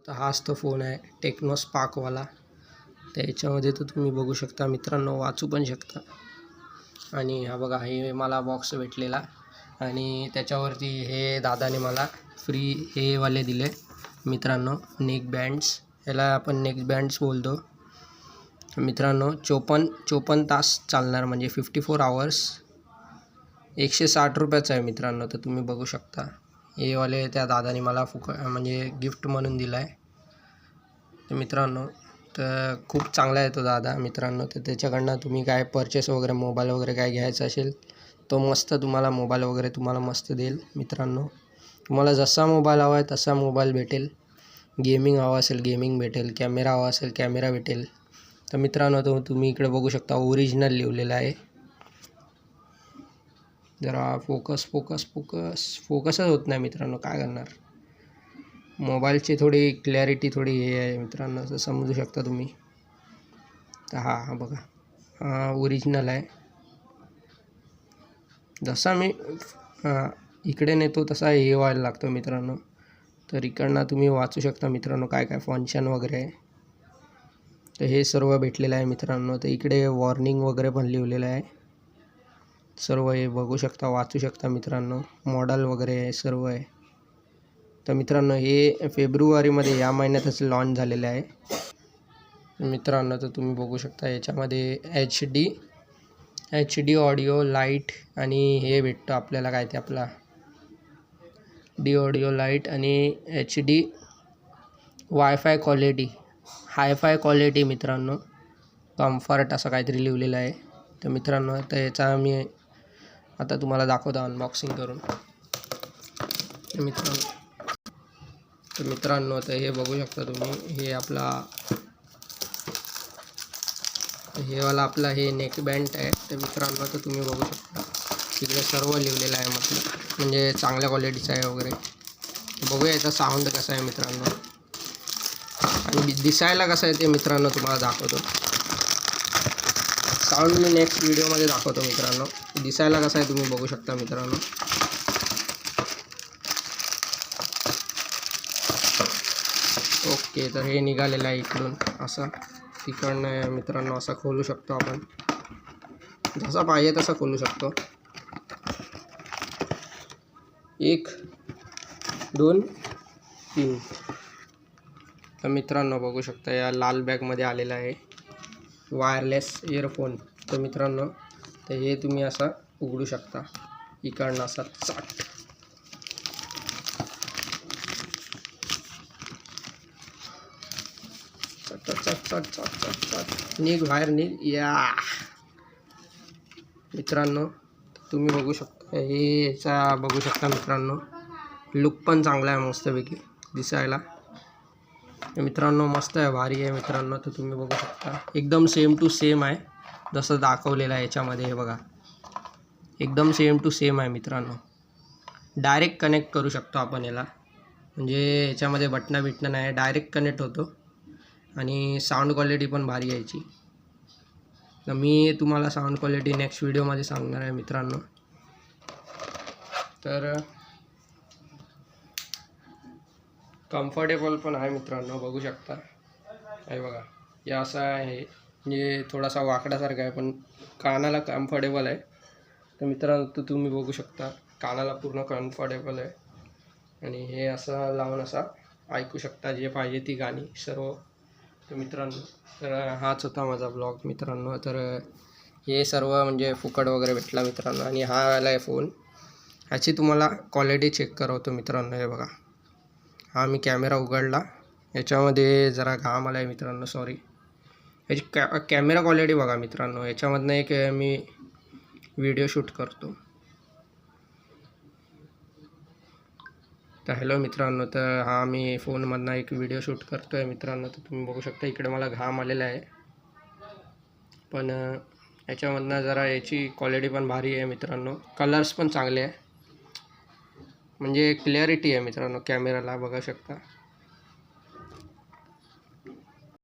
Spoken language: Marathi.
तर हाच तो फोन आहे टेक्नो स्पार्कवाला. तर याच्यामध्ये तर तुम्ही बघू शकता मित्रांनो, वाचू पण शकता. आणि हा बघा, हे मला बॉक्स भेटलेला आणि त्याच्यावरती हे दादाने मला फ्री हे वाले दिले मित्रांनो, नेक बँड्स. याला आपण नेक बँड्स बोलतो मित्रांनो. 54 तास चालणार, म्हणजे 54 आवर्स. 160 रुपयाचं आहे मित्रांनो. तर तुम्ही बघू शकता, हे वाले त्या दादाने मला म्हणजे गिफ्ट म्हणून दिला आहे. तर मित्रांनो, तर खूप चांगला आहे तो दादा मित्रांनो. तर त्याच्याकडनं तुम्ही काय परचेस वगैरे, मोबाईल वगैरे काय घ्यायचं असेल, तो मस्त तुम्हाला मोबाईल वगैरे तुम्हाला मस्त देईल मित्रांनो. तुम्हाला जसा मोबाईल हवा आहे तसा मोबाईल भेटेल. गेमिंग हवा असेल गेमिंग भेटेल, कॅमेरा हवा असेल कॅमेरा भेटेल. तर मित्रांनो, तो तुम्ही इकडे बघू शकता ओरिजिनल लिहिलेलं आहे. जरा फोकसच होत नाही मित्रांनो, काय करणार. मोबाईलची थोडी क्लॅरिटी थोडी हे आहे मित्रांनो, असं समजू शकता तुम्ही. तर हा बघा, हा ओरिजिनल आहे. जसा मी इकडे नेतो तसा हे व्हायला लागतो मित्रांनो. तर इकडनं तुम्ही वाचू शकता मित्रांनो काय काय फंक्शन वगैरे आहे. तर हे सर्व भेटलेलं आहे मित्रांनो. तर इकडे वॉर्निंग वगैरे पण लिहिलेलं आहे. सर्व हे बघू शकता, वाचू शकता मित्रांनो. मॉडेल वगैरे सर्व आहे. तर मित्रांनो, हे फेब्रुवारीमध्ये या महिन्यातच लॉन्च झालेलं आहे मित्रांनो. तर तुम्ही बघू शकता याच्यामध्ये एच डी ऑडिओ लाईट आणि हे भेटतं आपल्याला, काय ते आपला डी ऑडिओ लाईट आणि H D wifi quality, hifi quality मित्रांनो, कम्फर्ट असं काहीतरी लिहिलेलं आहे. तर मित्रांनो, तर याचा मी आता तुम्हाला दाखवतो अनबॉक्सिंग करून. मित्रांनो, तर हे बघू शकता तुम्ही, हे वाला आपला हे नेक बँड आहे. तर मित्रांनो, तर तुम्ही बघू शकता तिकडे सर्व लिहिलेलं आहे, म्हणजे चांगल्या क्वालिटीचं आहे वगैरे. बघूया याचा साऊंड कसा आहे मित्रांनो, आणि दिसायला कसं आहे ते मित्रांनो तुम्हाला दाखवतो. साऊंड मी नेक्स्ट व्हिडिओमध्ये दाखवतो मित्रांनो. दिसायला कसं आहे तुम्ही बघू शकता मित्रांनो. ओके, तर हे निघालेलं आहे इकडून असं. तिकडनं मित्रांनो असं खोलू शकतो आपण, जसा पाहिजे तसा खोलू शकतो. 1 2 3. तर मित्रांनो बघू शकता, या लाल बॅगमध्ये आलेला आहे वायरलेस इयरफोन. तर मित्रांनो, तर हे तुम्ही असं उघडू शकता इकडनं असं चाट. निघ बाहेर, निघ या मित्रांनो. तुम्ही बघू शकता, हे याचा बघू शकता मित्रांनो, लुक पण चांगला आहे मस्तपैकी दिसायला. मित्रांनो मस्त आहे, भारी आहे मित्रांनो. तर तुम्ही बघू शकता एकदम सेम टू सेम आहे जसं दाखवलेलं आहे याच्यामध्ये. हे बघा, एकदम सेम टू सेम आहे मित्रांनो. डायरेक्ट कनेक्ट करू शकतो आपण याला, म्हणजे याच्यामध्ये बटणं नाही, डायरेक्ट कनेक्ट होतो. आणि साऊंड क्वालिटी पण भारी यायची. तर मी तुम्हाला साऊंड क्वालिटी नेक्स्ट व्हिडिओमध्ये सांगणार आहे मित्रांनो. तर कम्फर्टेबल पण आहे मित्रांनो, बघू शकता. हे बघा, हे असं आहे, म्हणजे थोडासा वाकडासारखा आहे पण कानाला कम्फर्टेबल आहे. तर मित्रांनो, तर तुम्ही बघू शकता कानाला पूर्ण कम्फर्टेबल आहे. आणि हे असं लावून असं ऐकू शकता जे पाहिजे ती गाणी सर्व. तर मित्रांनो, तर हाच होता माझा ब्लॉग मित्रांनो. तर हे सर्व म्हणजे फुकट वगैरे भेटला मित्रांनो. आणि हा आला आहे फोन, ह्याची तुम्हाला क्वालिटी चेक करवतो मित्रांनो. हे बघा, हा मी कॅमेरा उघडला, याच्यामध्ये जरा घाम आला आहे मित्रांनो, सॉरी. याची कॅमेरा क्वालिटी बघा मित्रांनो. याच्यामधनं एक मी व्हिडिओ शूट करतो. तर हॅलो मित्रांनो, तर हा मी फोनमधनं एक व्हिडिओ शूट करतो आहे मित्रांनो. तर तुम्ही बघू शकता इकडे मला घाम आलेला आहे, पण याच्यामधनं जरा याची क्वालिटी पण भारी आहे मित्रांनो. कलर्स पण चांगले आहे, म्हणजे क्लॅरिटी आहे मित्रांनो कॅमेराला, बघू शकता.